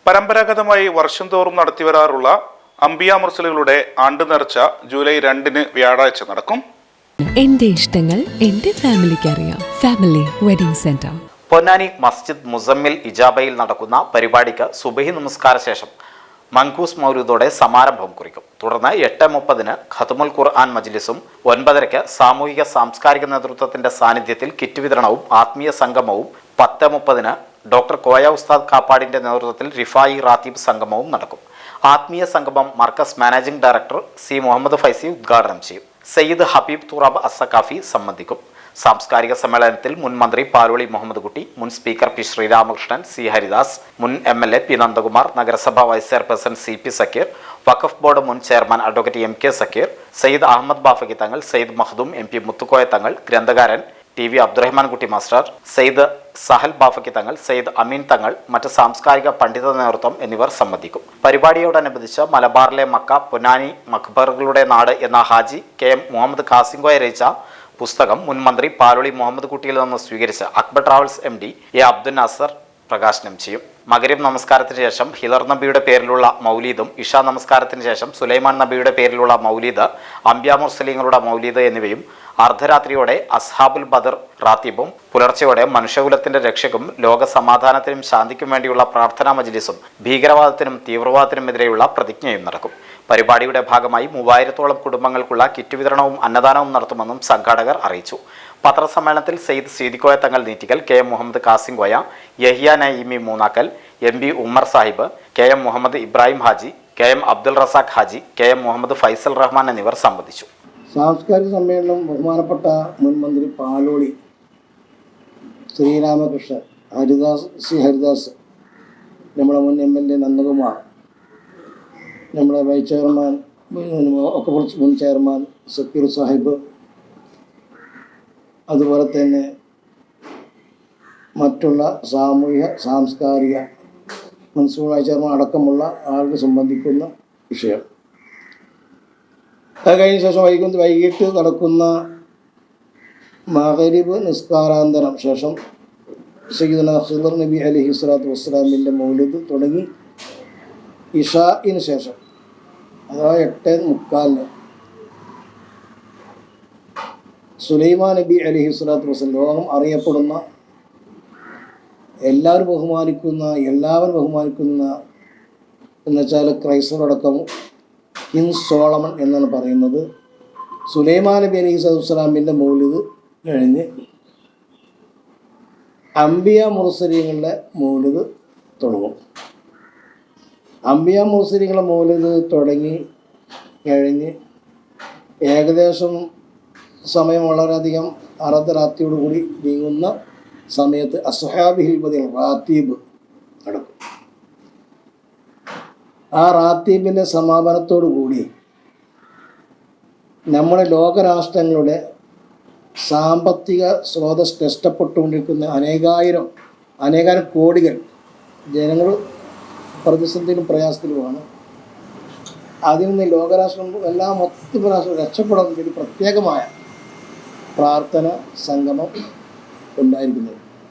പരമ്പരാഗതമായി വർഷം തോറും നടത്തിവരാറുള്ള അംബിയ മുർസലുകളുടെ ആണ്ട് നേർച്ച ജൂലൈ 2-ന് വ്യാഴാഴ്ച നടക്കും. എന്റെ ഇഷ്ടങ്ങൾ എന്റെ ഫാമിലിക്ക് അറിയാം. Family wedding centre. Ponnani Masjid Muzammil ഇജാബയിൽ നടക്കുന്ന പരിപാടിക്ക് സുബഹി നമസ്കാര ശേഷം മങ്കൂസ് മൗലൂദോടെ സമാരംഭം കുറിക്കും. തുടർന്ന് 8:30-ന് ഖത്മുൽ ഖുർആൻ മജ്ലിസും 9:30-ക്ക് സാമൂഹിക സാംസ്കാരിക നേതൃത്വത്തിന്റെ സാന്നിധ്യത്തിൽ കിറ്റ് വിതരണവും ആത്മീയ സംഗമവും 10:30-ന് ഡോക്ടർ കോയ ഉസ്താദ് കാപ്പാടിന്റെ നേതൃത്വത്തിൽ റിഫായി റാത്തീബ് സംഗമവും നടക്കും. ആത്മീയ സംഗമം Markaz managing director C Muhammad Faizi ഉദ്ഘാടനം ചെയ്യും. സയ്യിദ് ഹബീബ് തുറാബ് അസക്കാഫി സംബന്ധിക്കും. സാംസ്കാരിക സമ്മേളനത്തിൽ മുൻ മന്ത്രി പാലോളി മുഹമ്മദ് കുട്ടി, മുൻ speaker P Sreeramakrishnan, C Haridas, മുൻ MLA പി നന്ദകുമാർ, നഗരസഭാ vice chairperson CP Zakir, Waqf board മുൻ chairman advocate MK Zakir, Sayyid Ahmed Bafaqi Thangal, Sayyid Makhdoom MP Muthukoya Thangal, ഗ്രന്ഥകാരൻ TV Abdurahman കുട്ടി മാസ്റ്റർ, സയ്യിദ് സഹൽ ബാഫക്കി തങ്ങൾ, സയ്യിദ് അമീൻ തങ്ങൾ, മറ്റ് സാംസ്കാരിക പണ്ഡിത നേതൃത്വം എന്നിവർ സംബന്ധിക്കും. പരിപാടിയോടനുബന്ധിച്ച് മലബാറിലെ മക്ക, പൊന്നാനി മഖ്ബറുകളുടെ നാട് എന്ന ഹാജി KM മുഹമ്മദ് കാസിംകോയ രചിച്ച പുസ്തകം മുൻ മന്ത്രി പാലോളി മുഹമ്മദ് കുട്ടിയിൽ നിന്ന് സ്വീകരിച്ച് Akbar travels MD A Abdul Nasser പ്രകാശനം ചെയ്യും. മഗ്രിബ് നമസ്കാരത്തിന് ശേഷം ഹിലർ നബിയുടെ പേരിലുള്ള മൗലീദും, ഇഷ നമസ്കാരത്തിന് ശേഷം സുലൈമാൻ നബിയുടെ പേരിലുള്ള മൗലീദ്, അംബിയ മുർസലീങ്ങളുടെ മൗലീദ് എന്നിവയും, അർദ്ധരാത്രിയോടെ അസ്ഹാബുൽ ബദർ റാത്തീബും, പുലർച്ചെയോടെ മനുഷ്യകുലത്തിന്റെ രക്ഷയ്ക്കും ലോക സമാധാനത്തിനും ശാന്തിക്കും വേണ്ടിയുള്ള പ്രാർത്ഥനാ മജ്ലിസും ഭീകരവാദത്തിനും തീവ്രവാദത്തിനുമെതിരെയുള്ള പ്രതിജ്ഞയും നടക്കും. പരിപാടിയുടെ ഭാഗമായി 3000-ഓളം കുടുംബങ്ങൾക്കുള്ള കിറ്റ് വിതരണവും അന്നദാനവും നടത്തുമെന്നും സംഘാടകർ അറിയിച്ചു. പത്രസമ്മേളനത്തിൽ സയ്യിദ് സീദിക്കോയ തങ്ങൾ നീറ്റിക്കൽ, KM Muhammad കാസിംകോയ, Yahya Naeemi Moonnakkal, MB Ummer Sahib, KM Muhammad Ibrahim Haji, KM Abdul Razak Haji, KM Muhammad Faisal Rahman എന്നിവർ സംബന്ധിച്ചു. സാംസ്കാരിക സമ്മേളനം ബഹുമാനപ്പെട്ട മുൻ മന്ത്രി പാലോളി ശ്രീരാമകൃഷ്ണൻ, ഹരിദാസ്, നമ്മുടെ മുൻ MLA നന്ദകുമാർ, നമ്മുടെ വൈസ് ചെയർമാൻ ഒക്കെ മുൻ ചെയർമാൻ സക്കീർ സാഹിബ്, അതുപോലെ തന്നെ മറ്റുള്ള സാമൂഹിക സാംസ്കാരിക മുനിസിപ്പൽ വൈസ് ചെയർമാൻ അടക്കമുള്ള ആളുകൾ സംബന്ധിക്കുന്ന വിഷയം. അത് കഴിഞ്ഞ ശേഷം വൈകിട്ട് നടക്കുന്ന മഗ്രിബ് നിസ്കാരാന്തരം ശേഷം സയ്യിദുനാ ഖിദർ നബി അലൈഹി സ്വലാത്തു വസ്സലാമിൻ്റെ മൗലിദ് തുടങ്ങി ഇഷാഇന് ശേഷം അഥവാ 8:30-ന് സുലൈമാൻ നബി അലൈഹി സ്വലാത്തു വസ്സലാം, ലോകം അറിയപ്പെടുന്ന എല്ലാവരും ബഹുമാനിക്കുന്ന എന്നുവെച്ചാൽ ക്രൈസ്തവരടക്കം കിങ് സോളമൻ എന്നാണ് പറയുന്നത്, സുലൈമാൻ നബി അലൈഹി സ്വലാത്തു വസ്സലാമിൻ്റെ മൗലിദ് കഴിഞ്ഞ് അംബിയ മുർസലീങ്ങളുടെ മൗലിദ് തുടങ്ങും. അംബിയ മുർസലീങ്ങളുടെ മൗലിദ് തുടങ്ങി കഴിഞ്ഞ് ഏകദേശം സമയം വളരെയധികം അർദ്ധരാത്രിയോടുകൂടി നീങ്ങുന്ന സമയത്ത് അസ്ഹാബിഹിൽ ബദിൽ റാത്തീബ് നടക്കും. ആ റാത്തീബിൻ്റെ സമാപനത്തോടു കൂടി നമ്മുടെ ലോകരാഷ്ട്രങ്ങളുടെ സാമ്പത്തിക സ്രോതസ് നഷ്ടപ്പെട്ടുകൊണ്ടിരിക്കുന്ന അനേകായിരം കോടികൾ ജനങ്ങൾ പ്രതിസന്ധിയിലും പ്രയാസത്തിലുമാണ്. അതിൽ നിന്ന് ലോകരാഷ്ട്രം എല്ലാം മൊത്തം രക്ഷപ്പെടാൻ വേണ്ടി പ്രത്യേകമായ പ്രാർത്ഥന സംഗമം ഉണ്ടായിരിക്കുന്നത്.